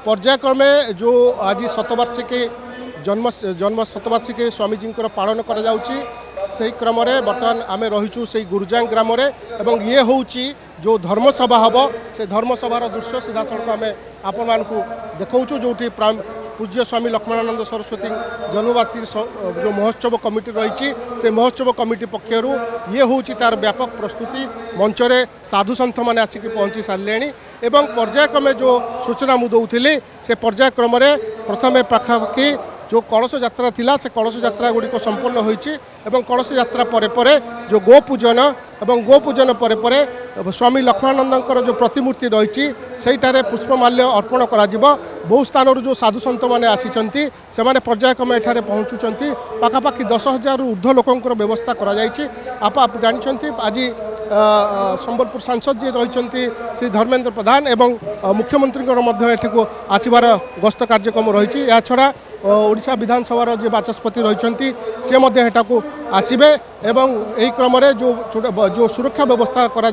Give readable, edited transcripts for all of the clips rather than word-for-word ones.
पर्यायक्रमे जो आज शतवार्षिकी जन्म जन्म शतवार्षिकी स्वामीजी पालन कर क्रम बर्तमान आम रहीचु से गुरुजांग ग्राम ये हूँ जो धर्मसभा हम से धर्मसभार दृश्य सीधा सड़क आम आपण मान देखा जो पूज्य स्वामी लक्ष्मणानंद सरस्वती जन्मवार्षिकी जो महोत्सव कमिटी रही से महोत्सव कमिटी पक्षर ये हूँ तार व्यापक प्रस्तुति मंचरे साधु सन्थ मैंने आसिक पहुँची सारे एवं पर्यायक्रमे जो सूचना मु दूसरी से पर्यायक्रम प्रथम पाखापाखि जो कलश यात्रा थिला से कलश यात्रा गुड़िक संपन्न होईची एवं कलश यात्रा परे परे जो गोपूजन एवं गोपूजन परे परे स्वामी लक्ष्मणानंदर जो प्रतिमूर्ति रही सेठारे पुष्पमाल्य अर्पण करा बहु स्थान जो साधु सन्त मैंने आसी से पर्यायक्रमे एठारे पहुँचुंट पाखापाखि 10,000 ऊर्ध्व लोकंर व्यवस्था करा जायछि। आप जानते आज संबलपुर सांसद जी रही श्री धर्मेंद्र प्रधान एवं मुख्यमंत्री आसबार गस्त कार्यक्रम रही छड़ा ओडिशा विधानसभा जो बाचस्पति रही सी आसबे एवं यही क्रम जो सुरक्षा व्यवस्था करा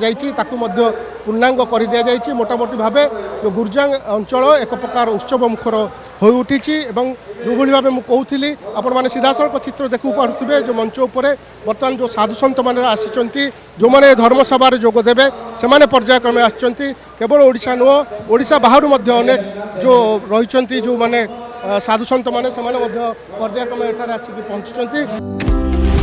पूर्णांग कर दि जाइए मोटामोटी भाव जो गुरुजांग अंचल एक प्रकार उत्सव मुखर हो उठी जो भाव मुझे कहूली आपण मैंने सीधा सड़क चित्र देखु पारे जो मंच उपर बर्तमान जो साधु सन्त मैंने आसी जो मैंने धर्मसभा जोगदेवे से पर्यायक्रमे आसछन्ति केवल ओडिशा नुह ओडिशा बाहर अनेक जो रही जो मैंने साधु सन्त मैंने पर्यायक्रमे एठारे आसिक पहुँचुंट।